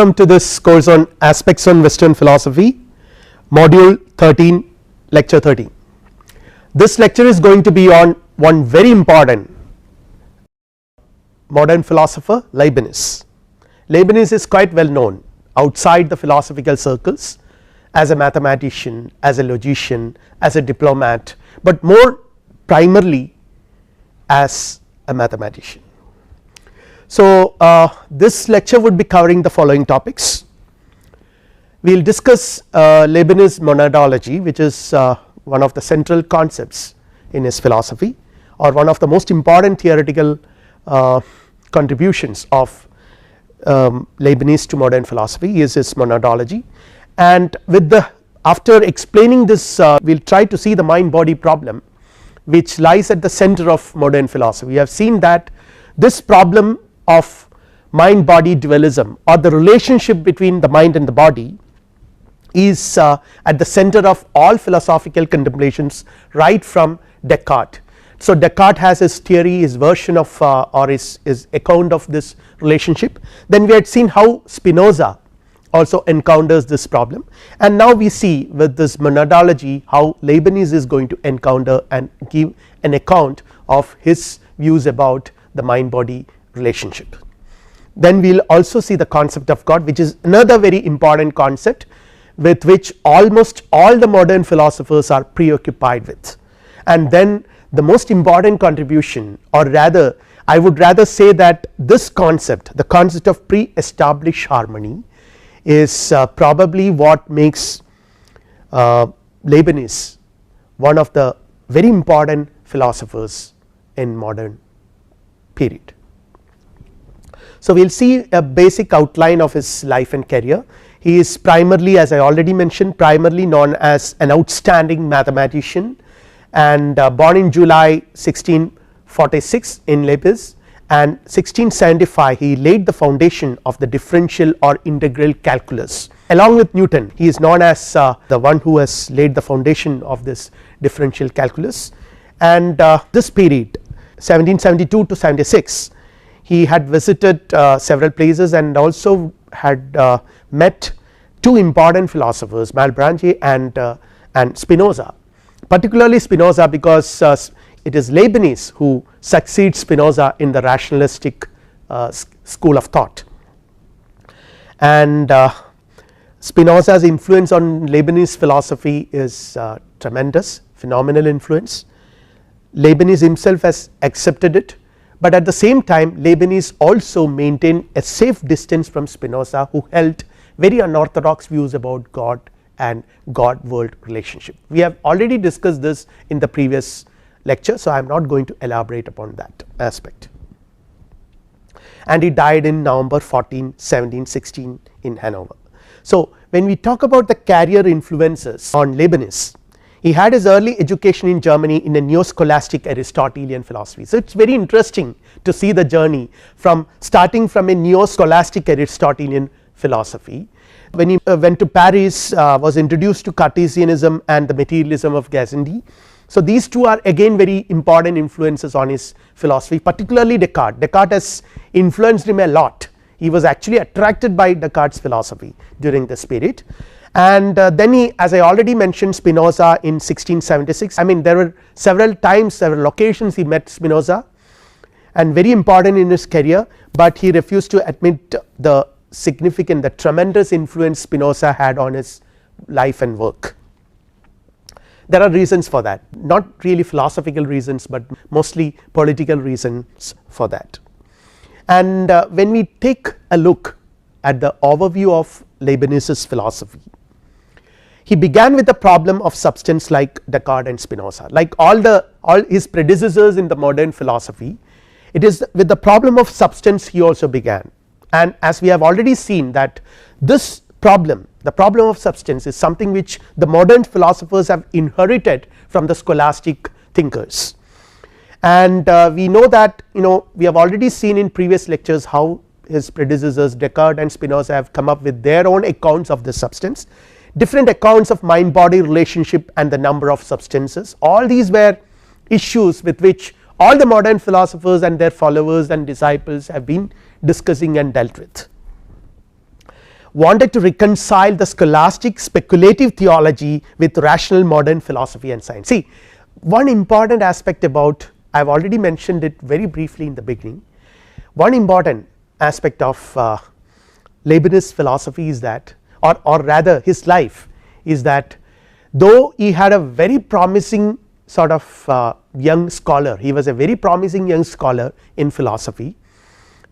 welcome to this course on aspects on Western philosophy, module 13, lecture 13. This lecture is going to be on one very important modern philosopher, Leibniz. Leibniz is quite well known outside the philosophical circles as a mathematician, as a logician, as a diplomat, but more primarily as a mathematician. So, this lecture would be covering the following topics. We will discuss Leibniz monadology, which is one of the central concepts in his philosophy, or one of the most important theoretical contributions of Leibniz to modern philosophy is his monadology. And with the after explaining this, we will try to see the mind body problem which lies at the center of modern philosophy. We have seen that this problem of mind body dualism, or the relationship between the mind and the body, is at the center of all philosophical contemplations right from Descartes. So, Descartes has his theory, his version of or his account of this relationship. Then we had seen how Spinoza also encounters this problem, and now we see with this monadology how Leibniz is going to encounter and give an account of his views about the mind body relationship. Then we will also see the concept of God, which is another very important concept with which almost all the modern philosophers are preoccupied with. And then the most important contribution, or rather I would rather say that this concept, the concept of pre-established harmony, is probably what makes Leibniz one of the very important philosophers in modern period. So, we will see a basic outline of his life and career. He is primarily, as I already mentioned, primarily known as an outstanding mathematician, and born in July 1646 in Leipzig, and 1675 he laid the foundation of the differential or integral calculus along with Newton. He is known as the one who has laid the foundation of this differential calculus, and this period 1772 to 76 he had visited several places and also had met two important philosophers, Malebranche and Spinoza, particularly Spinoza because it is Leibniz who succeeds Spinoza in the rationalistic school of thought, and Spinoza's influence on Leibniz philosophy is tremendous, phenomenal influence. Leibniz himself has accepted it, but at the same time Leibniz also maintained a safe distance from Spinoza, who held very unorthodox views about God and God world relationship. We have already discussed this in the previous lecture, so I am not going to elaborate upon that aspect. And he died in November 14, 1716 in Hanover. So, when we talk about the career influences on Leibniz, he had his early education in Germany in a neo-scholastic Aristotelian philosophy. So, it is very interesting to see the journey from starting from a neo-scholastic Aristotelian philosophy. When he went to Paris, was introduced to Cartesianism and the materialism of Gassendi. So, these two are again very important influences on his philosophy, particularly Descartes. Descartes has influenced him a lot. He was actually attracted by Descartes' philosophy during this period, and then he, as I already mentioned, Spinoza in 1676. I mean, there were several times, several occasions he met Spinoza, and very important in his career, but he refused to admit the significant, the tremendous influence Spinoza had on his life and work. There are reasons for that, not really philosophical reasons, but mostly political reasons for that. And when we take a look at the overview of Leibniz's philosophy, he began with the problem of substance like Descartes and Spinoza. Like all his predecessors in the modern philosophy, it is with the problem of substance he also began. And as we have already seen that this problem, the problem of substance, is something which the modern philosophers have inherited from the scholastic thinkers. And we know that, we have already seen in previous lectures how his predecessors Descartes and Spinoza have come up with their own accounts of the substance, different accounts of mind body relationship and the number of substances. All these were issues with which all the modern philosophers and their followers and disciples have been discussing and dealt with. wanted to reconcile the scholastic speculative theology with rational modern philosophy and science. See, one important aspect about, I have already mentioned it very briefly in the beginning, one important aspect of Leibniz philosophy is that, or rather his life is that, though he had a very promising sort of young scholar, he was a very promising young scholar in philosophy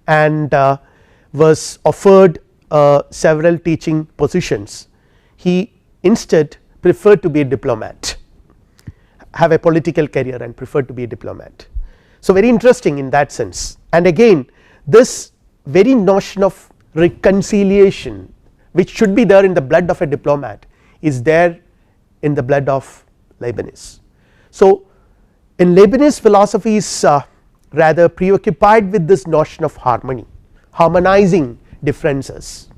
and was offered several teaching positions, he instead preferred to be a diplomat, have a political career and preferred to be a diplomat. So, very interesting in that sense, and again this very notion of reconciliation which should be there in the blood of a diplomat is there in the blood of Leibniz. So, in Leibniz philosophy is rather preoccupied with this notion of harmony, harmonizing differences.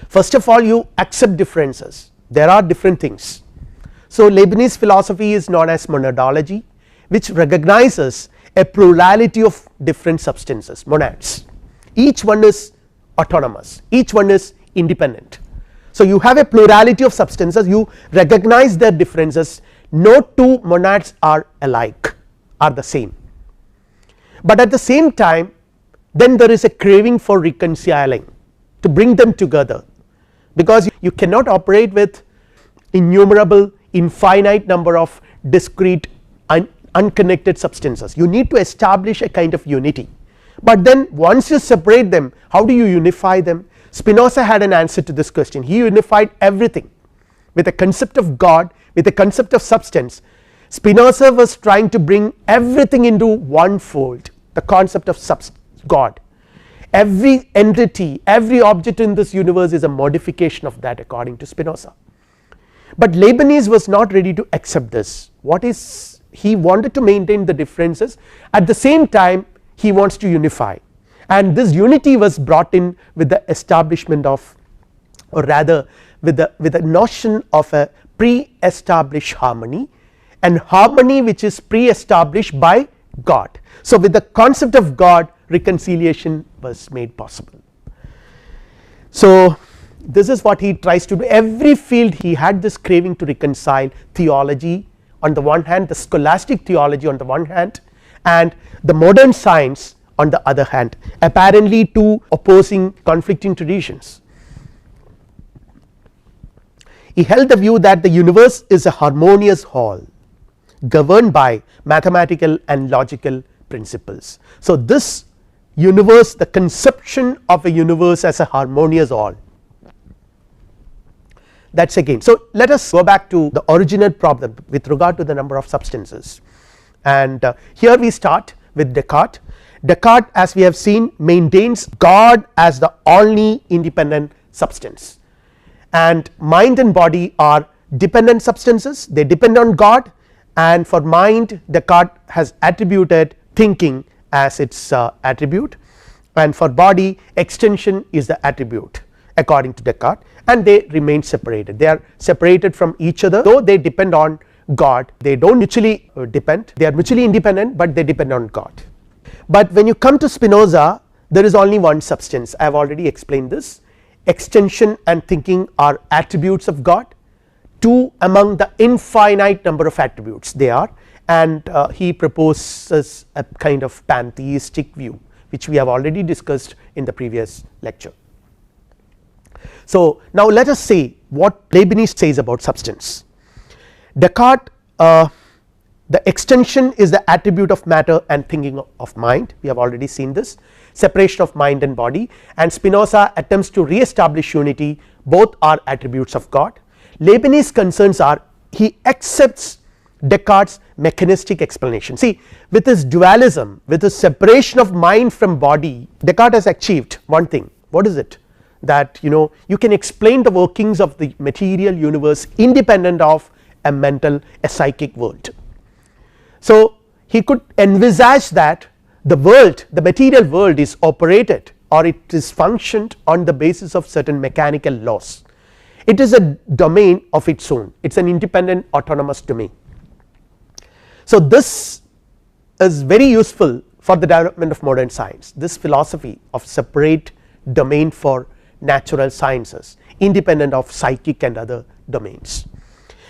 First of all, you accept differences, there are different things. So, Leibniz philosophy is known as monadology, which recognizes a plurality of different substances, monads, each one is autonomous, each one is independent. So, you have a plurality of substances, you recognize their differences, no two monads are alike, are the same, but at the same time then there is a craving for reconciling, to bring them together, because you cannot operate with innumerable infinite number of discrete unconnected substances, you need to establish a kind of unity, but then once you separate them, how do you unify them? Spinoza had an answer to this question, he unified everything with a concept of God, with a concept of substance. Spinoza was trying to bring everything into one fold, the concept of God, every entity, every object in this universe is a modification of that according to Spinoza, but Leibniz was not ready to accept this. What is, he wanted to maintain the differences, at the same time he wants to unify, and this unity was brought in with the establishment of, or rather with the notion of a pre-established harmony, and harmony which is pre-established by God. So, with the concept of God, reconciliation was made possible. So, this is what he tries to do, every field he had this craving to reconcile theology on the one hand, the scholastic theology on the one hand, and the modern science on the other hand, apparently two opposing conflicting traditions. He held the view that the universe is a harmonious whole governed by mathematical and logical principles. So, this universe, the conception of a universe as a harmonious whole, that is again. So, let us go back to the original problem with regard to the number of substances, and here we start with Descartes. Descartes, as we have seen, maintains God as the only independent substance, and mind and body are dependent substances, they depend on God, and for mind Descartes has attributed thinking as its attribute, and for body extension is the attribute according to Descartes, and they remain separated, they are separated from each other, though they depend on God, they do not mutually depend, they are mutually independent, but they depend on God. But when you come to Spinoza, there is only one substance, I have already explained this, extension and thinking are attributes of God, two among the infinite number of attributes they are, and he proposes a kind of pantheistic view which we have already discussed in the previous lecture. So, now let us see what Leibniz says about substance. Descartes, the extension is the attribute of matter and thinking of mind, we have already seen this, separation of mind and body, and Spinoza attempts to re-establish unity, both are attributes of God. Leibniz concerns are, he accepts Descartes' mechanistic explanation. See, with his dualism, with his separation of mind from body, Descartes has achieved one thing. What is it? That you can explain the workings of the material universe independent of a mental, a psychic world. So, he could envisage that the world, the material world is operated, or it is functioned on the basis of certain mechanical laws. It is a domain of its own, it is an independent autonomous domain. So, this is very useful for the development of modern science, this philosophy of separate domain for natural sciences, independent of psychic and other domains.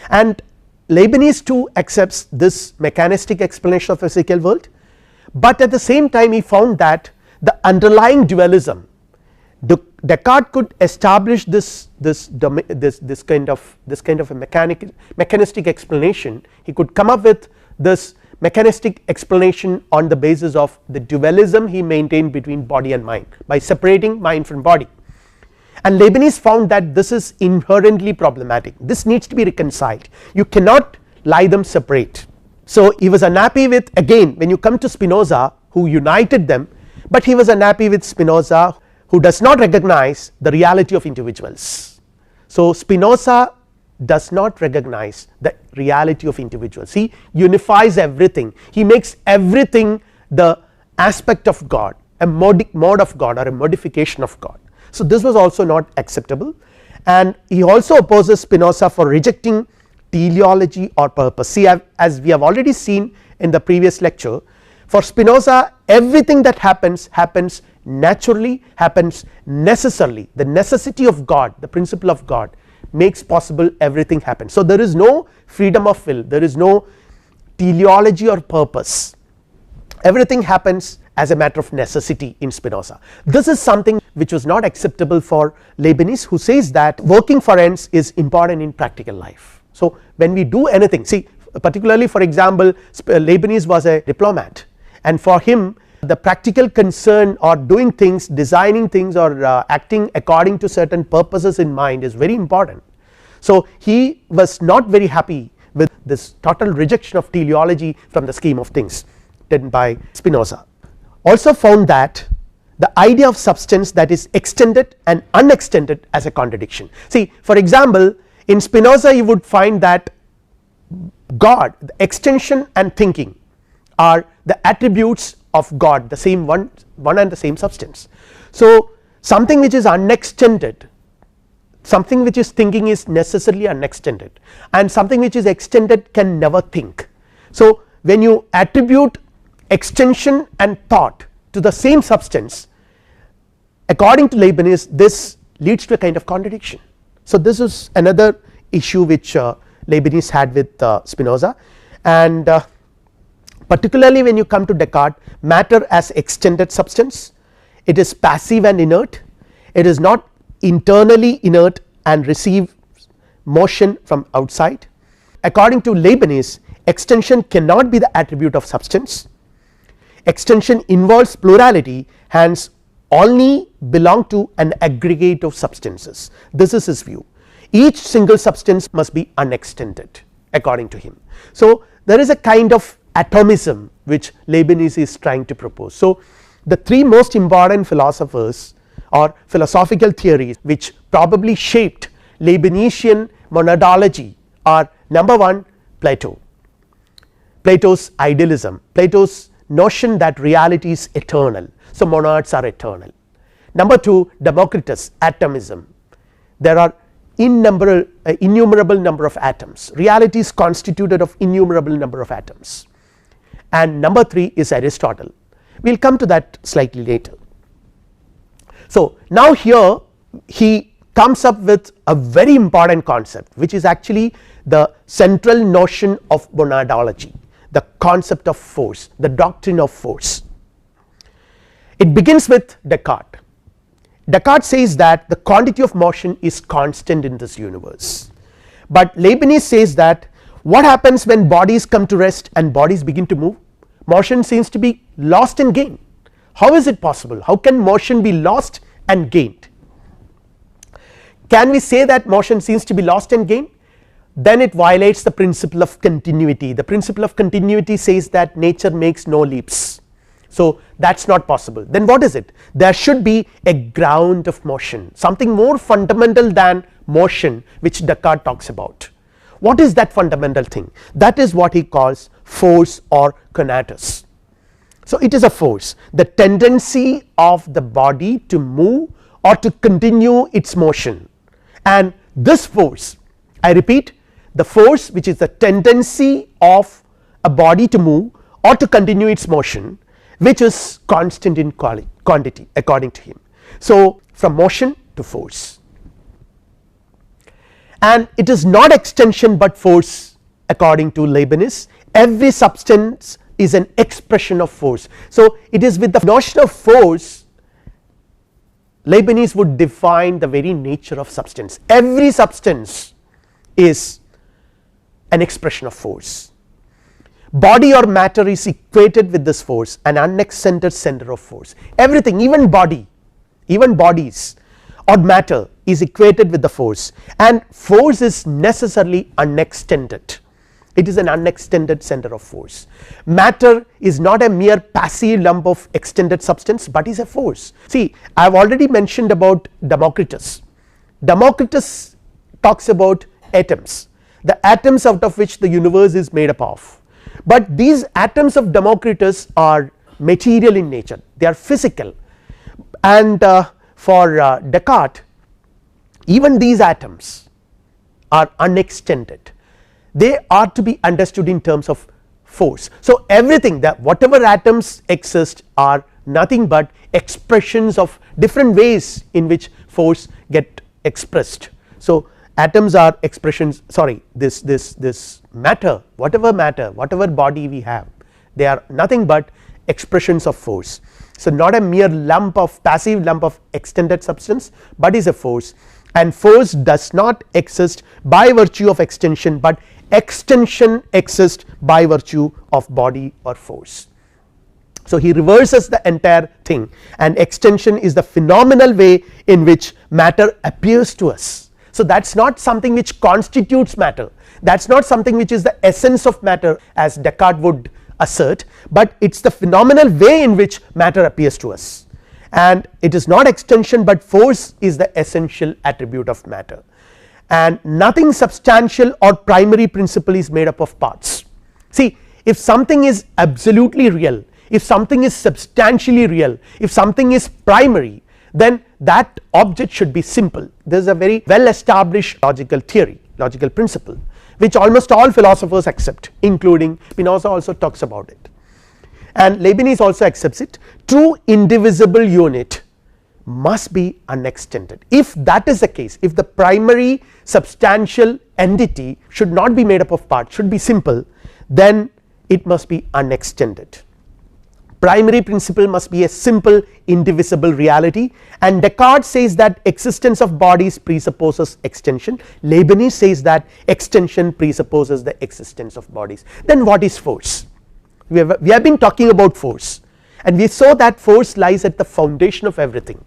And Leibniz too accepts this mechanistic explanation of physical world, but at the same time he found that the underlying dualism, Descartes could establish this kind of a mechanistic explanation. He could come up with this mechanistic explanation on the basis of the dualism he maintained between body and mind, by separating mind from body, and Leibniz found that this is inherently problematic. This needs to be reconciled, you cannot lie them separate. So he was unhappy with, again when you come to Spinoza who united them, but he was unhappy with Spinoza who does not recognize the reality of individuals. So Spinoza does not recognize the reality of individuals, he unifies everything, he makes everything the aspect of God, a mode of God or a modification of God. So this was also not acceptable, and he also opposes Spinoza for rejecting teleology or purpose. See, as we have already seen in the previous lecture, for Spinoza everything that happens naturally, happens necessarily. The necessity of God, the principle of God makes possible everything happen. So there is no freedom of will, there is no teleology or purpose, everything happens as a matter of necessity in Spinoza. This is something which was not acceptable for Leibniz, who says that working for ends is important in practical life. So when we do anything, see particularly for example Leibniz was a diplomat, and for him the practical concern or doing things, designing things or acting according to certain purposes in mind is very important. So he was not very happy with this total rejection of teleology from the scheme of things done by Spinoza. Also found that the idea of substance that is extended and unextended as a contradiction. See, for example in Spinoza you would find that God, the extension and thinking are the attributes of God, the same one and the same substance. So something which is unextended, something which is thinking is necessarily unextended, and something which is extended can never think. So when you attribute extension and thought to the same substance, according to Leibniz this leads to a kind of contradiction. So this is another issue which Leibniz had with Spinoza, and particularly when you come to Descartes, matter as extended substance, it is passive and inert, it is not internally inert and receives motion from outside. According to Leibniz, extension cannot be the attribute of substance, extension involves plurality, hence only belong to an aggregate of substances. This is his view, each single substance must be unextended according to him. So there is a kind of atomism which Leibniz is trying to propose. So the three most important philosophers or philosophical theories which probably shaped Leibnizian monadology are: number one, Plato, Plato's idealism, Plato's notion that reality is eternal, so monads are eternal. Number two, Democritus, atomism, there are innumerable number of atoms, reality is constituted of innumerable number of atoms. And number three is Aristotle, we will come to that slightly later. So now here he comes up with a very important concept which is actually the central notion of monadology, the concept of force, the doctrine of force. It begins with Descartes. Descartes says that the quantity of motion is constant in this universe, but Leibniz says that what happens when bodies come to rest and bodies begin to move? Motion seems to be lost and gained. How is it possible? How can motion be lost and gained? Can we say that motion seems to be lost and gained? Then it violates the principle of continuity. The principle of continuity says that nature makes no leaps, so that is not possible. Then what is it? There should be a ground of motion, something more fundamental than motion which Descartes talks about. What is that fundamental thing? That is what he calls force or conatus. So it is a force, the tendency of the body to move or to continue its motion, and this force, I repeat, the force which is the tendency of a body to move or to continue its motion, which is constant in quantity according to him. So from motion to force, and it is not extension but force according to Leibniz. Every substance is an expression of force. So it is with the notion of force Leibniz would define the very nature of substance. Every substance is an expression of force. Body or matter is equated with this force, an unextended center of force. Everything, even body, even bodies or matter is equated with the force, and force is necessarily unextended. It is an unextended center of force. Matter is not a mere passive lump of extended substance, but is a force. See, I have already mentioned about Democritus. Democritus talks about atoms, the atoms out of which the universe is made up of, but these atoms of Democritus are material in nature, they are physical, and for Descartes even these atoms are unextended, they are to be understood in terms of force. So everything, that whatever atoms exist are nothing but expressions of different ways in which force get expressed. So atoms are expressions, sorry, this matter, whatever body we have, they are nothing but expressions of force. So not a mere lump of passive lump of extended substance, but is a force, and force does not exist by virtue of extension, but extension exists by virtue of body or force. So he reverses the entire thing, and extension is the phenomenal way in which matter appears to us. So that is not something which constitutes matter, that is not something which is the essence of matter as Descartes would assert, but it is the phenomenal way in which matter appears to us, and it is not extension but force is the essential attribute of matter, and nothing substantial or primary principle is made up of parts. See, if something is absolutely real, if something is substantially real, if something is primary, then that object should be simple. There is a very well established logical theory, logical principle, which almost all philosophers accept, including Spinoza also talks about it, and Leibniz also accepts it. True indivisible unit must be unextended. If that is the case, if the primary substantial entity should not be made up of parts, should be simple, then it must be unextended. Primary principle must be a simple indivisible reality, and Descartes says that existence of bodies presupposes extension. Leibniz says that extension presupposes the existence of bodies. Then what is force? We have been talking about force, and we saw that force lies at the foundation of everything.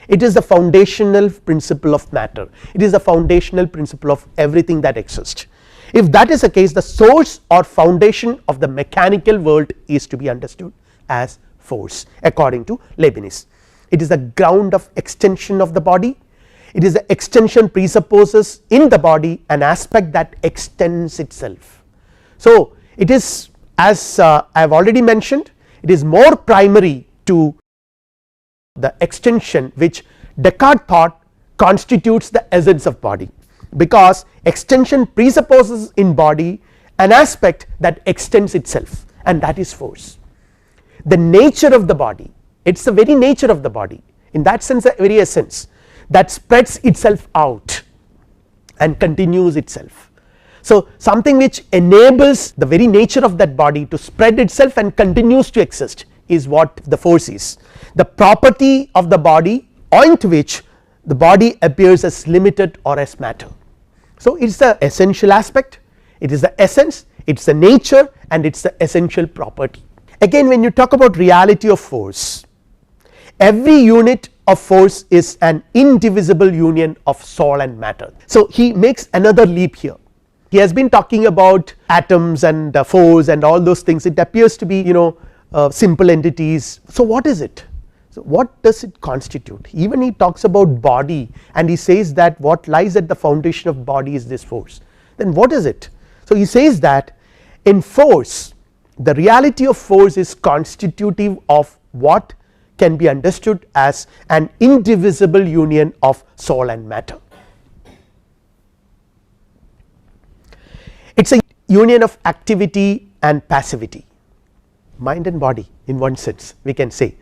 It is the foundational principle of matter, it is the foundational principle of everything that exists. If that is the case, the source or foundation of the mechanical world is to be understood as force according to Leibniz. It is the ground of extension of the body, it is the extension presupposes in the body an aspect that extends itself. So it is, as I have already mentioned, it is more primary to the extension which Descartes thought constitutes the essence of body, because extension presupposes in body an aspect that extends itself, and that is force. The nature of the body, it is the very nature of the body, in that sense the very essence that spreads itself out and continues itself. So something which enables the very nature of that body to spread itself and continues to exist is what the force is, the property of the body owing to which the body appears as limited or as matter. So it is the essential aspect, it is the essence, it is the nature, and it is the essential property. Again, when you talk about reality of force, every unit of force is an indivisible union of soul and matter. So he makes another leap here. He has been talking about atoms and force and all those things, it appears to be, you know, simple entities. So what is it? So what does it constitute? Even he talks about body, and he says that what lies at the foundation of body is this force. Then what is it? So he says that in force, the reality of force is constitutive of what can be understood as an indivisible union of soul and matter. It is a union of activity and passivity, mind and body in one sense we can say,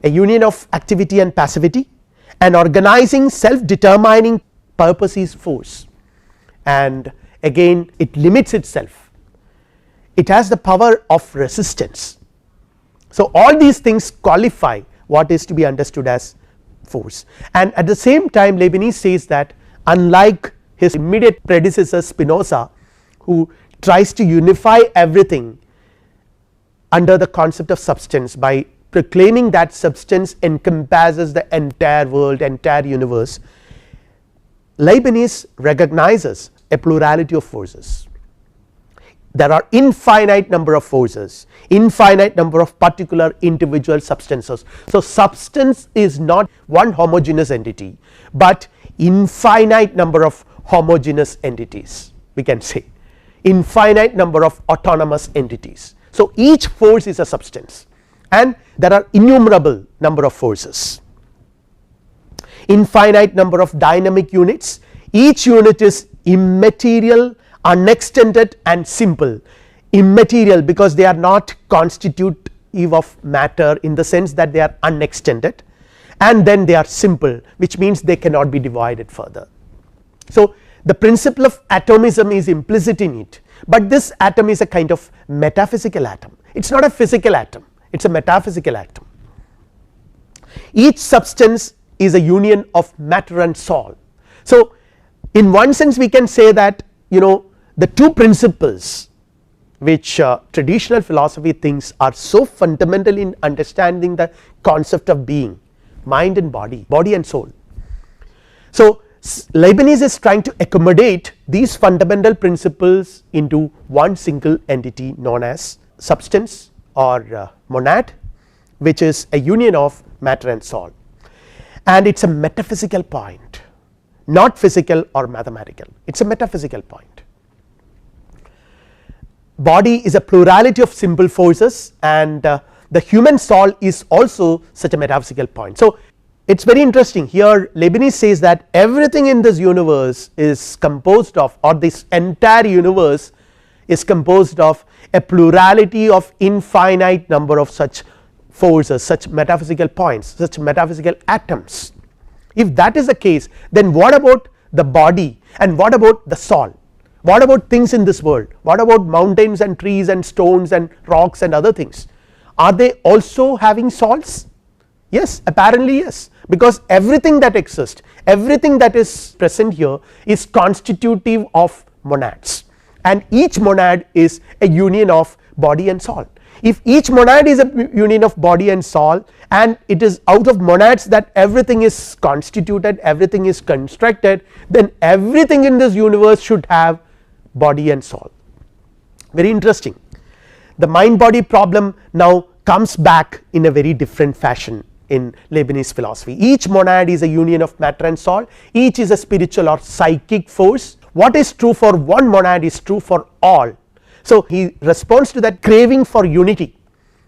a union of activity and passivity, An organizing self-determining purpose is force, and again it limits itself, it has the power of resistance. So all these things qualify what is to be understood as force, and at the same time Leibniz says that unlike his immediate predecessor Spinoza, who tries to unify everything under the concept of substance by proclaiming that substance encompasses the entire world, entire universe, Leibniz recognizes a plurality of forces. There are infinite number of forces, infinite number of particular individual substances. So substance is not one homogeneous entity, but infinite number of homogeneous entities, we can say infinite number of autonomous entities. So each force is a substance, and there are innumerable number of forces, infinite number of dynamic units. Each unit is immaterial, unextended and simple. Immaterial because they are not constitutive of matter in the sense that they are unextended, and then they are simple, which means they cannot be divided further. So the principle of atomism is implicit in it, but this atom is a kind of metaphysical atom, it is not a physical atom, it is a metaphysical atom. Each substance is a union of matter and soul. So in one sense we can say that the two principles which traditional philosophy thinks are so fundamental in understanding the concept of being, mind and body, body and soul. So Leibniz is trying to accommodate these fundamental principles into one single entity known as substance or monad, which is a union of matter and soul, and it is a metaphysical point, not physical or mathematical, it is a metaphysical point. Body is a plurality of simple forces, and the human soul is also such a metaphysical point. So it is very interesting here. Leibniz says that everything in this universe is composed of, or this entire universe is composed of, a plurality of infinite number of such forces, such metaphysical points, such metaphysical atoms. If that is the case, then what about the body, and what about the soul? What about things in this world? What about mountains and trees and stones and rocks and other things? Are they also having souls? Yes, apparently yes, because everything that exists, everything that is present here is constitutive of monads, and each monad is a union of body and soul. If each monad is a union of body and soul, and it is out of monads that everything is constituted, everything is constructed, then everything in this universe should have body and soul. Very interesting. The mind body problem now comes back in a very different fashion in Leibniz philosophy. Each monad is a union of matter and soul, each is a spiritual or psychic force. What is true for one monad is true for all. So he responds to that craving for unity.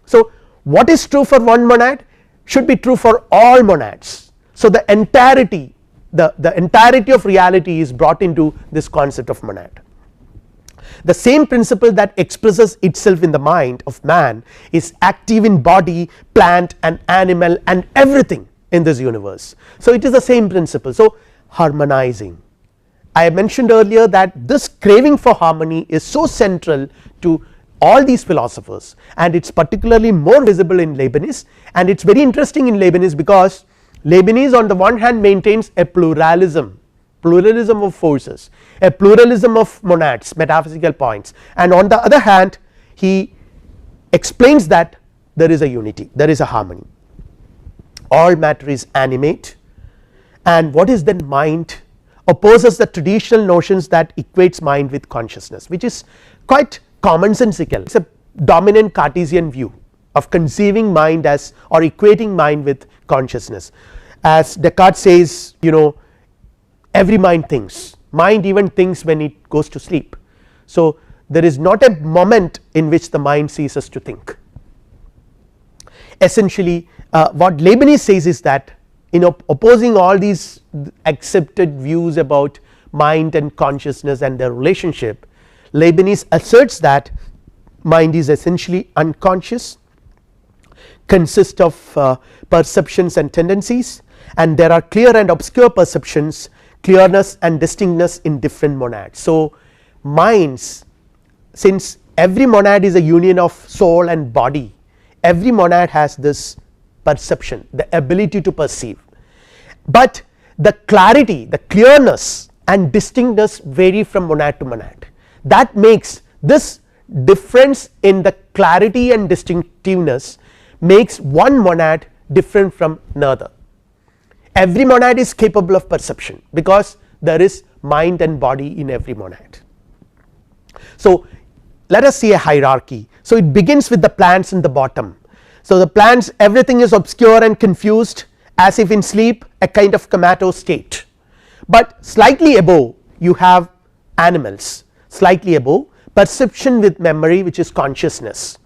So what is true for one monad should be true for all monads. So the entirety of reality is brought into this concept of monad. The same principle that expresses itself in the mind of man is active in body, plant and animal and everything in this universe. So it is the same principle. So harmonizing, I mentioned earlier that this craving for harmony is so central to all these philosophers, and it is particularly more visible in Leibniz, and it is very interesting in Leibniz because Leibniz on the one hand maintains a pluralism of forces, a pluralism of monads, metaphysical points, and on the other hand he explains that there is a unity, there is a harmony, all matter is animate. And what is then mind? Opposes the traditional notions that equates mind with consciousness, which is quite commonsensical. It is a dominant Cartesian view of conceiving mind as, or equating mind with consciousness. As Descartes says, every mind thinks, mind even thinks when it goes to sleep. So there is not a moment in which the mind ceases to think. Essentially what Leibniz says is that opposing all these accepted views about mind and consciousness and their relationship, Leibniz asserts that mind is essentially unconscious, consists of perceptions and tendencies, and there are clear and obscure perceptions, clearness and distinctness in different monads. So, minds, since every monad is a union of soul and body, every monad has this perception, the ability to perceive, but the clarity, the clearness and distinctness vary from monad to monad. That makes this difference in the clarity and distinctiveness makes one monad different from another. Every monad is capable of perception because there is mind and body in every monad. So, let us see a hierarchy. So, it begins with the plants in the bottom. So, the plants, everything is obscure and confused as if in sleep, a kind of comatose state, but slightly above you have animals, slightly above perception with memory, which is consciousness,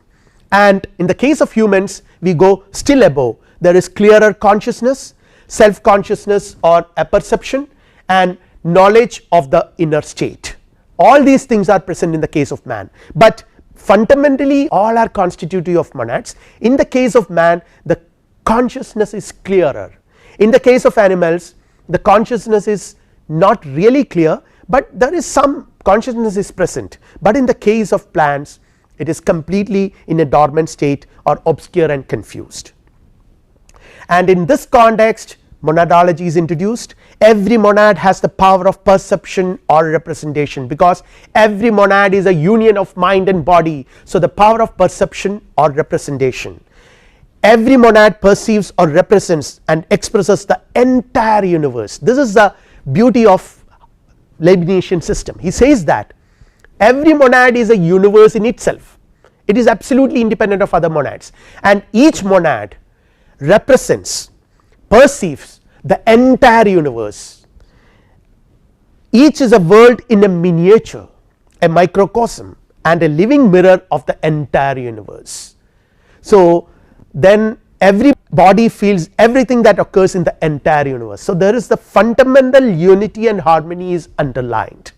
and in the case of humans we go still above, there is clearer consciousness, self consciousness or a perception, and knowledge of the inner state. All these things are present in the case of man, but fundamentally all are constitutive of monads. In the case of man, the consciousness is clearer. In the case of animals, the consciousness is not really clear, but there is some consciousness is present, but in the case of plants it is completely in a dormant state or obscure and confused. And in this context, monadology is introduced. Every monad has the power of perception or representation, because every monad is a union of mind and body. So, the power of perception or representation, every monad perceives or represents and expresses the entire universe. This is the beauty of Leibnizian system. He says that every monad is a universe in itself, it is absolutely independent of other monads, and each monad represents, perceives the entire universe. Each is a world in a miniature, a microcosm and a living mirror of the entire universe. So, then every body feels everything that occurs in the entire universe. So, there is the fundamental unity and harmony is underlined.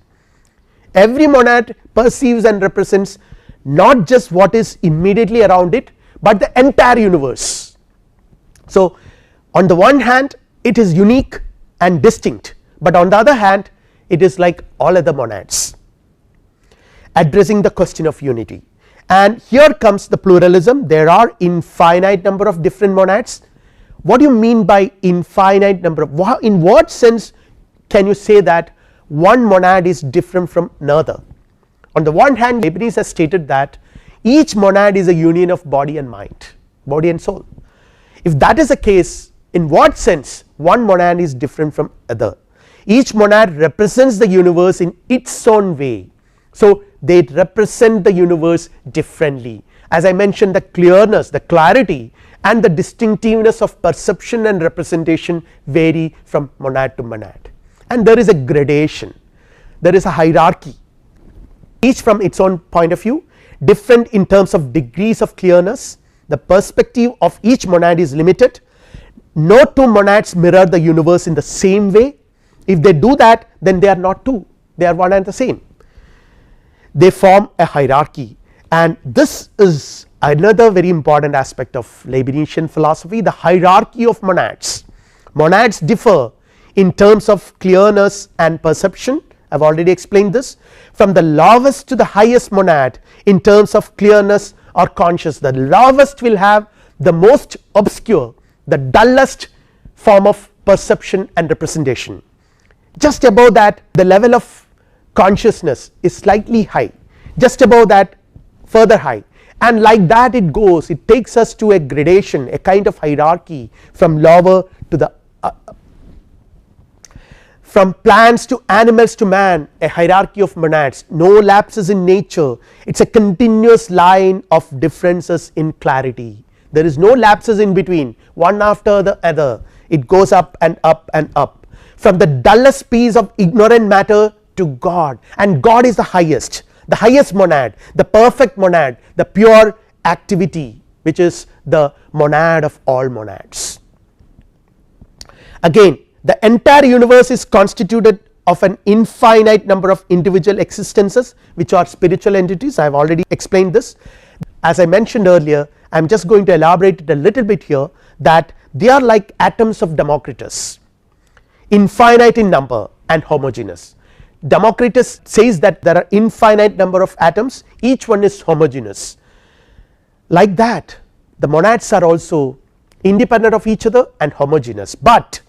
Every monad perceives and represents not just what is immediately around it, but the entire universe. So, on the one hand it is unique and distinct, but on the other hand it is like all other monads, addressing the question of unity. And here comes the pluralism. There are infinite number of different monads. What do you mean by infinite number of, in what sense can you say that one monad is different from another? On the one hand, Leibniz has stated that each monad is a union of body and mind, body and soul. If that is the case, in what sense one monad is different from other? Each monad represents the universe in its own way, so they represent the universe differently. As I mentioned, the clearness, the clarity and the distinctiveness of perception and representation vary from monad to monad, and there is a gradation, there is a hierarchy, each from its own point of view, different in terms of degrees of clearness. The perspective of each monad is limited. No two monads mirror the universe in the same way. If they do that, then they are not two, they are one and the same. They form a hierarchy, and this is another very important aspect of Leibnizian philosophy, the hierarchy of monads. Monads differ in terms of clearness and perception. I have already explained this, from the lowest to the highest monad in terms of clearness or conscious. The lowest will have the most obscure, the dullest form of perception and representation. Just above that, the level of consciousness is slightly high, just above that further high, and like that it goes, it takes us to a gradation, a kind of hierarchy from lower to the from plants to animals to man, a hierarchy of monads, no lapses in nature, it is a continuous line of differences in clarity, there is no lapses in between, one after the other, it goes up and up and up, from the dullest piece of ignorant matter to God, and God is the highest monad, the perfect monad, the pure activity, which is the monad of all monads. Again, the entire universe is constituted of an infinite number of individual existences, which are spiritual entities. I have already explained this. As I mentioned earlier, I am just going to elaborate it a little bit here. that they are like atoms of Democritus, infinite in number and homogeneous. Democritus says that there are infinite number of atoms, each one is homogeneous. Like that the monads are also independent of each other and homogeneous, but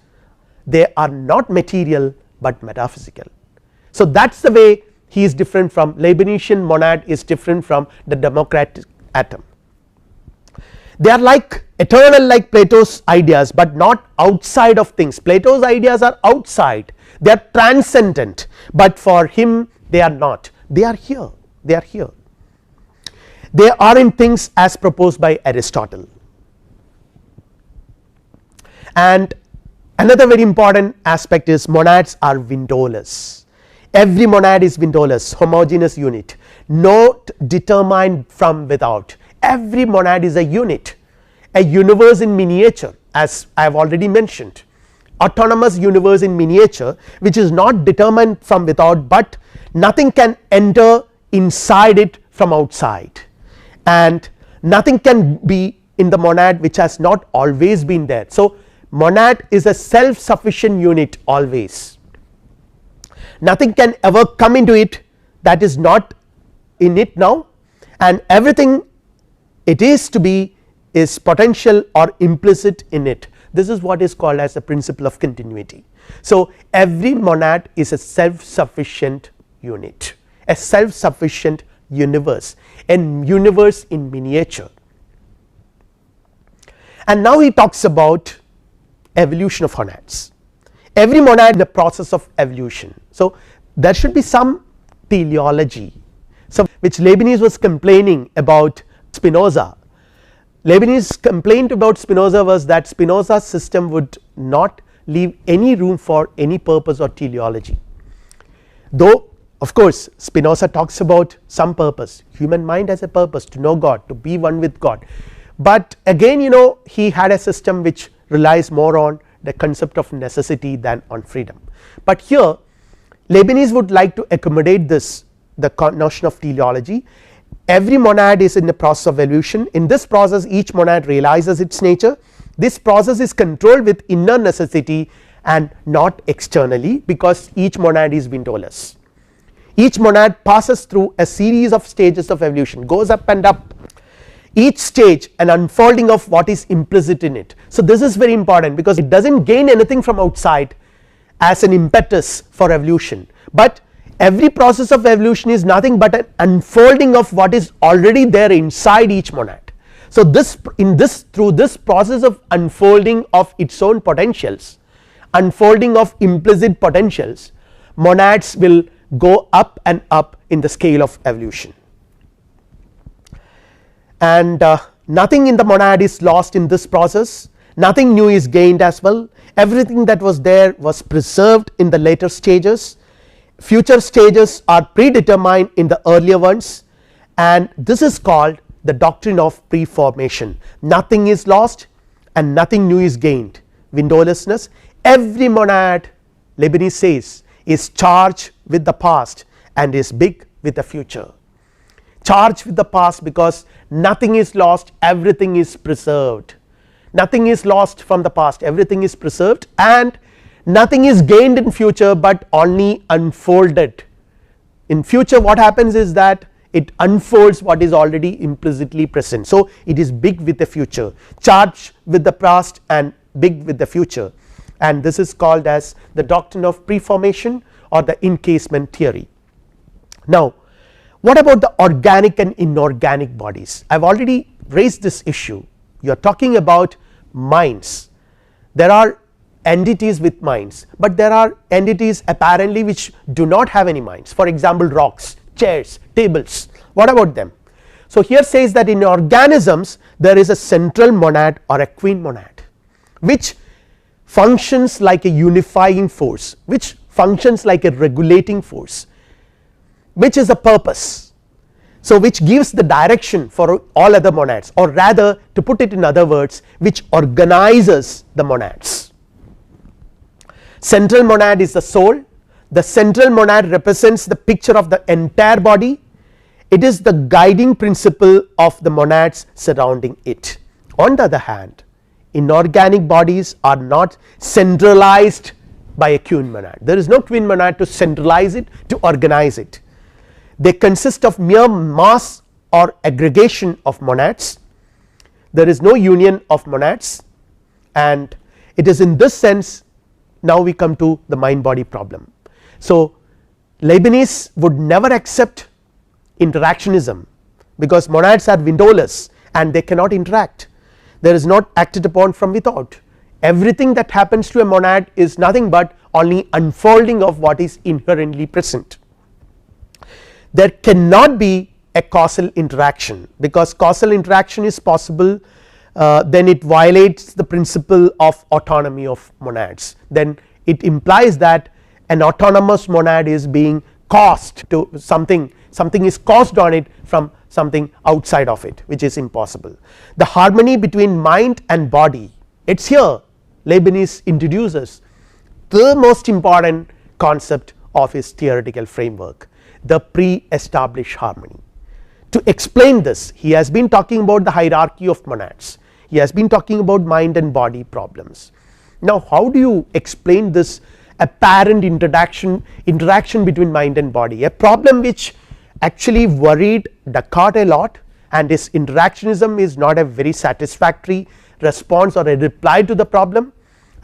they are not material but metaphysical. So that is the way he is different from Leibnizian monad, is different from the Democratic atom. They are like eternal, like Plato's ideas, but not outside of things. Plato's ideas are outside, they are transcendent, but for him they are not, they are here, they are here. They are in things as proposed by Aristotle. And another very important aspect is monads are windowless. Every monad is windowless, homogeneous unit, not determined from without. Every monad is a unit, a universe in miniature, as I have already mentioned, autonomous universe in miniature, which is not determined from without, but nothing can enter inside it from outside, and nothing can be in the monad which has not always been there. So monad is a self sufficient unit always, nothing can ever come into it that is not in it now, and everything it is to be is potential or implicit in it. This is what is called as the principle of continuity. So every monad is a self sufficient unit, a self sufficient universe, a universe in miniature. And now he talks about evolution of monads. Every monad in the process of evolution. So there should be some teleology, so which Leibniz was complaining about Spinoza. Leibniz's complaint about Spinoza was that Spinoza's system would not leave any room for any purpose or teleology, though of course Spinoza talks about some purpose, human mind has a purpose, to know God, to be one with God, but again he had a system which relies more on the concept of necessity than on freedom. But here Leibniz would like to accommodate this, the notion of teleology. Every monad is in the process of evolution. In this process each monad realizes its nature. This process is controlled with inner necessity and not externally, because each monad is windowless. Each monad passes through a series of stages of evolution, goes up and up, each stage an unfolding of what is implicit in it. So this is very important, because it does not gain anything from outside as an impetus for evolution, but every process of evolution is nothing but an unfolding of what is already there inside each monad. So this through this process of unfolding of its own potentials, unfolding of implicit potentials, monads will go up and up in the scale of evolution, and nothing in the monad is lost in this process, nothing new is gained as well. Everything that was there was preserved in the later stages, future stages are predetermined in the earlier ones, and this is called the doctrine of preformation. Nothing is lost and nothing new is gained, windowlessness. Every monad, Leibniz says, is charged with the past and is big with the future. Charged with the past because nothing is lost, everything is preserved. Nothing is lost from the past, everything is preserved, and nothing is gained in future but only unfolded. In future what happens is that it unfolds what is already implicitly present. So it is big with the future, charged with the past and big with the future, and this is called as the doctrine of preformation or the encasement theory. Now what about the organic and inorganic bodies? I have already raised this issue. You are talking about minds. There are entities with minds, but there are entities apparently which do not have any minds. For example, rocks, chairs, tables, what about them? So here says that in organisms there is a central monad or a queen monad which functions like a unifying force, which functions like a regulating force, which is a purpose, so which gives the direction for all other monads, or rather to put it in other words, which organizes the monads. Central monad is the soul. The central monad represents the picture of the entire body. It is the guiding principle of the monads surrounding it. On the other hand, inorganic bodies are not centralized by a twin monad. There is no twin monad to centralize it, to organize it. They consist of mere mass or aggregation of monads. There is no union of monads, and it is in this sense now we come to the mind body problem. So Leibniz would never accept interactionism, because monads are windowless and they cannot interact. There is not acted upon from without. Everything that happens to a monad is nothing but only unfolding of what is inherently present. There cannot be a causal interaction, because causal interaction is possible, then it violates the principle of autonomy of monads. Then it implies that an autonomous monad is being caused to something, something is caused on it from something outside of it, which is impossible. The harmony between mind and body, it is here Leibniz introduces the most important concept of his theoretical framework, the pre-established harmony. To explain this, he has been talking about the hierarchy of monads, he has been talking about mind and body problems. Now how do you explain this apparent interaction between mind and body, a problem which actually worried Descartes a lot, and his interactionism is not a very satisfactory response or a reply to the problem,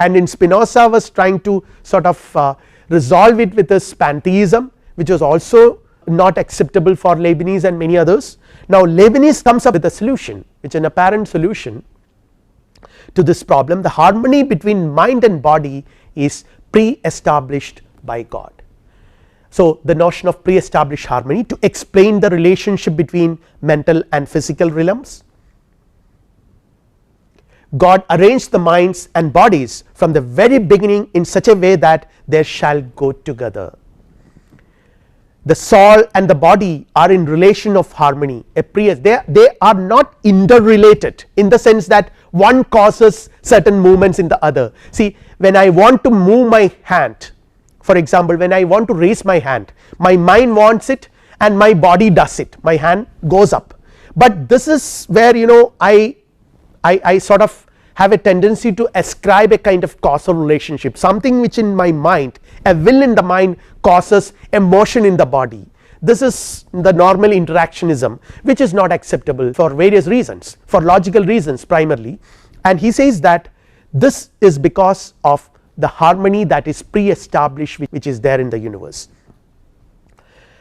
and in Spinoza was trying to sort of resolve it with his pantheism, which was also not acceptable for Leibniz and many others. Now Leibniz comes up with a solution, which is an apparent solution to this problem. The harmony between mind and body is pre-established by God. So the notion of pre-established harmony to explain the relationship between mental and physical realms. God arranged the minds and bodies from the very beginning in such a way that they shall go together. The soul and the body are in relation of harmony, they are not interrelated in the sense that one causes certain movements in the other. See, when I want to move my hand, for example, when I want to raise my hand, my mind wants it and my body does it, my hand goes up, but this is where I sort of have a tendency to ascribe a kind of causal relationship, something which in my mind, a will in the mind causes a motion in the body. This is the normal interactionism, which is not acceptable for various reasons, for logical reasons primarily, and he says that this is because of the harmony that is pre-established, which is there in the universe.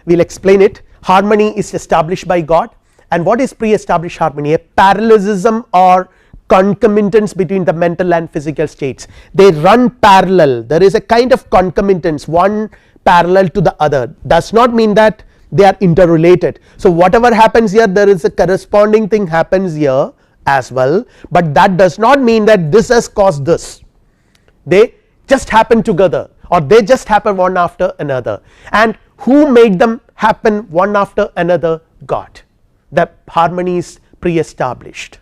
We will explain it. Harmony is established by God, and what is pre-established harmony? A parallelism or concomitance between the mental and physical states, they run parallel, there is a kind of concomitance, one parallel to the other, does not mean that they are interrelated. So whatever happens here, there is a corresponding thing happens here as well, but that does not mean that this has caused this, they just happen together or they just happen one after another. And who made them happen one after another? God. The harmony is pre-established.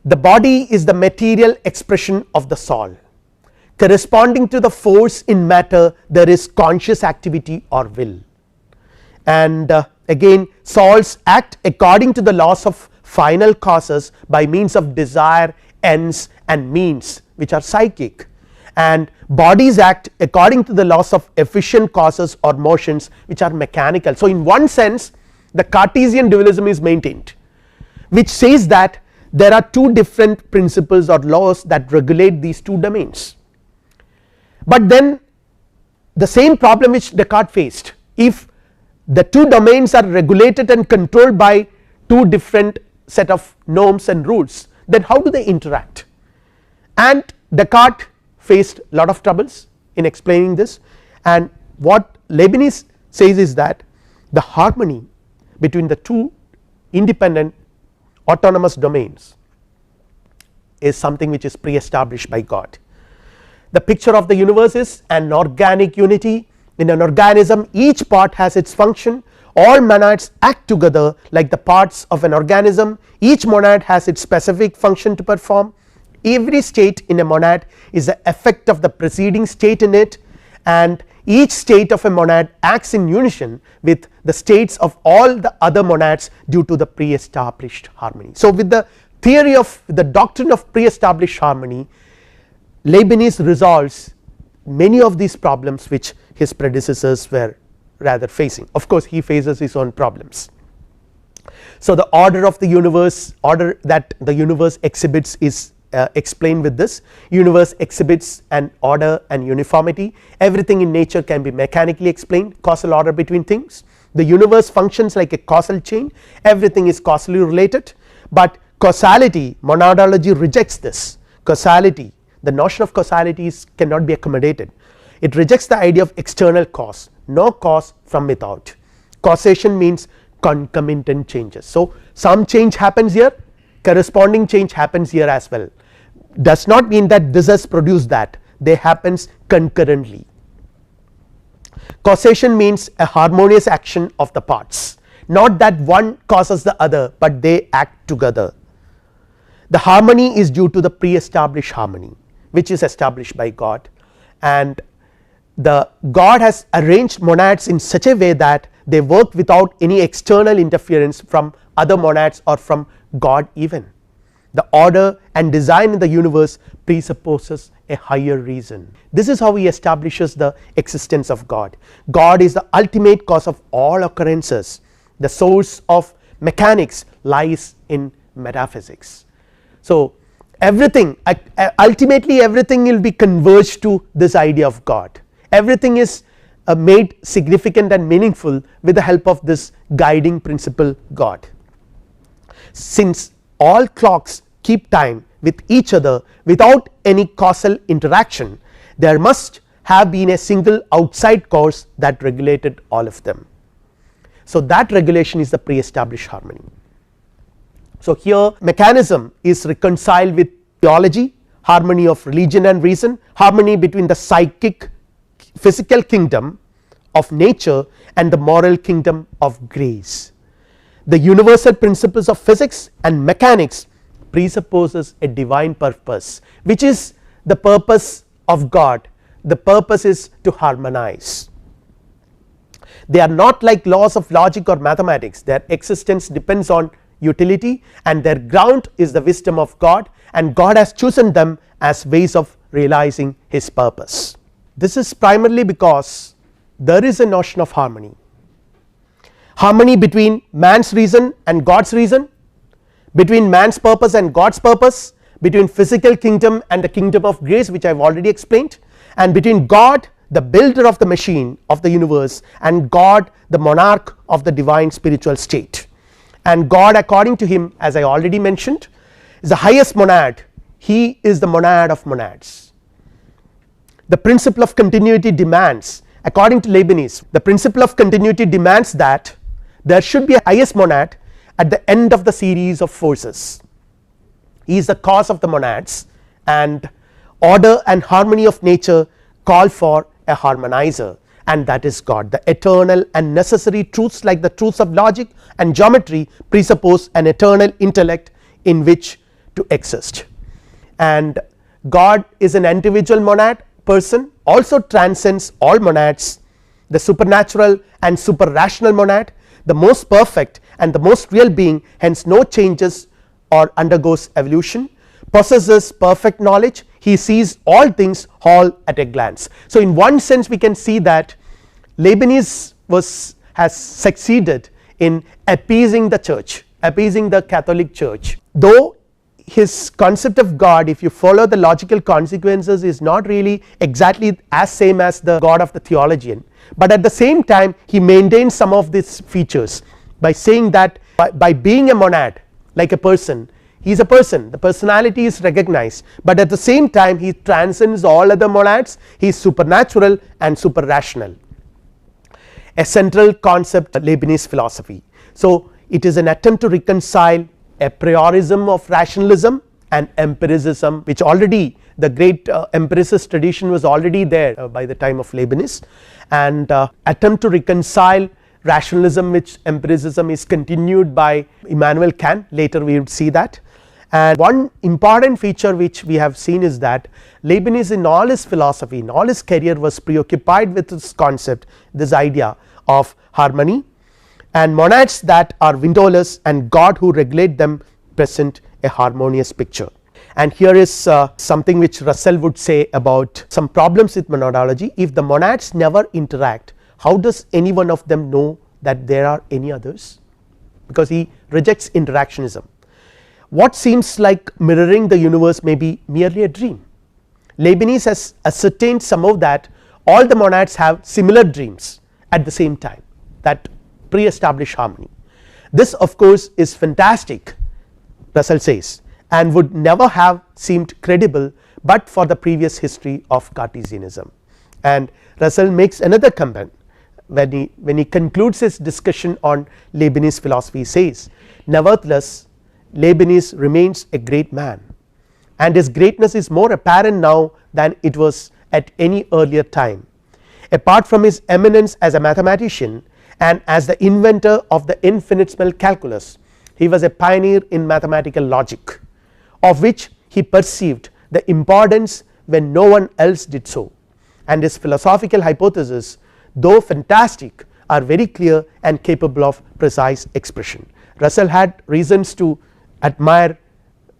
The body is the material expression of the soul. Corresponding to the force in matter, there is conscious activity or will, and again souls act according to the laws of final causes by means of desire, ends and means, which are psychic, and bodies act according to the laws of efficient causes or motions, which are mechanical. So in one sense the Cartesian dualism is maintained, which says that there are two different principles or laws that regulate these two domains, but then the same problem which Descartes faced, if the two domains are regulated and controlled by two different set of norms and rules, then how do they interact? And Descartes faced a lot of troubles in explaining this, and what Leibniz says is that the harmony between the two independent autonomous domains is something which is pre-established by God. The picture of the universe is an organic unity. In an organism, each part has its function, all monads act together like the parts of an organism, each monad has its specific function to perform. Every state in a monad is the effect of the preceding state in it, and each state of a monad acts in unison with the states of all the other monads due to the pre-established harmony. So with the theory of the doctrine of pre-established harmony, Leibniz resolves many of these problems which his predecessors were rather facing. Of course, he faces his own problems. So, the order of the universe, order that the universe exhibits is explained with this. Universe exhibits an order and uniformity. Everything in nature can be mechanically explained, causal order between things. The universe functions like a causal chain, everything is causally related, but causality, monadology rejects this. Causality, the notion of causality cannot be accommodated. It rejects the idea of external cause, no cause from without. Causation means concomitant changes. So, some change happens here, corresponding change happens here as well, does not mean that this has produced that, they happens concurrently. Causation means a harmonious action of the parts, not that one causes the other, but they act together. The harmony is due to the pre-established harmony which is established by God, and the God has arranged monads in such a way that they work without any external interference from other monads or from God even. The order and design in the universe presupposes a higher reason. This is how he establishes the existence of God. God is the ultimate cause of all occurrences. The source of mechanics lies in metaphysics. So, everything ultimately everything will be converged to this idea of God. Everything is made significant and meaningful with the help of this guiding principle God. Since all clocks keep time with each other without any causal interaction, there must have been a single outside cause that regulated all of them. So, that regulation is the pre-established harmony. So, here mechanism is reconciled with theology, harmony of religion and reason, harmony between the psychic physical kingdom of nature and the moral kingdom of grace. The universal principles of physics and mechanics presupposes a divine purpose, which is the purpose of God. The purpose is to harmonize. They are not like laws of logic or mathematics, their existence depends on utility and their ground is the wisdom of God, and God has chosen them as ways of realizing his purpose. This is primarily because there is a notion of harmony, harmony between man's reason and God's reason, between man's purpose and God's purpose, between physical kingdom and the kingdom of grace which I have already explained, and between God the builder of the machine of the universe and God the monarch of the divine spiritual state. And God, according to him, as I already mentioned, is the highest monad. He is the monad of monads. The principle of continuity demands, according to Leibniz, the principle of continuity demands that there should be a highest monad at the end of the series of forces. He is the cause of the monads, and order and harmony of nature call for a harmonizer, and that is God. The eternal and necessary truths like the truths of logic and geometry presuppose an eternal intellect in which to exist, and God is an individual monad person, also transcends all monads, the supernatural and super rational monad, the most perfect and the most real being, hence no changes or undergoes evolution, possesses perfect knowledge, he sees all things all at a glance. So, in one sense we can see that Leibniz has succeeded in appeasing the church, appeasing the Catholic Church, though his concept of God, if you follow the logical consequences, is not really exactly as same as the God of the theologian, but at the same time he maintains some of these features by saying that by being a monad like a person, he is a person, the personality is recognized, but at the same time he transcends all other monads, he is supernatural and super rational, a central concept of Leibniz philosophy. So, it is an attempt to reconcile a priorism of rationalism and empiricism, which already the great empiricist tradition was already there by the time of Leibniz, and attempt to reconcile rationalism with empiricism is continued by Immanuel Kant. Later we would see that. And one important feature which we have seen is that Leibniz in all his philosophy, in all his career, was preoccupied with this concept, this idea of harmony and monads that are windowless and God who regulate them present a harmonious picture. And here is something which Russell would say about some problems with monadology. If the monads never interact, how does any one of them know that there are any others, because he rejects interactionism. What seems like mirroring the universe may be merely a dream. Leibniz has ascertained somehow that all the monads have similar dreams at the same time, that pre-established harmony. This of course is fantastic, Russell says, and would never have seemed credible but for the previous history of Cartesianism. And Russell makes another comment when he concludes his discussion on Leibniz philosophy. He says, nevertheless Leibniz remains a great man, and his greatness is more apparent now than it was at any earlier time. Apart from his eminence as a mathematician and as the inventor of the infinitesimal calculus, he was a pioneer in mathematical logic, of which he perceived the importance when no one else did so, and his philosophical hypotheses, though fantastic, are very clear and capable of precise expression. Russell had reasons to admire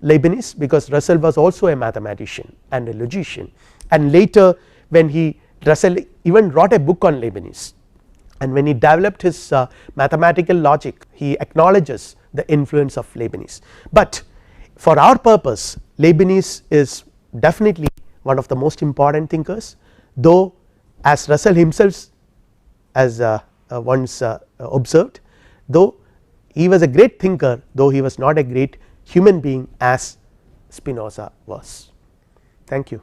Leibniz because Russell was also a mathematician and a logician, and later when Russell even wrote a book on Leibniz, and when he developed his mathematical logic he acknowledges the influence of Leibniz. But for our purpose Leibniz is definitely one of the most important thinkers, though as Russell himself as once observed, though he was a great thinker, though he was not a great human being as Spinoza was. Thank you.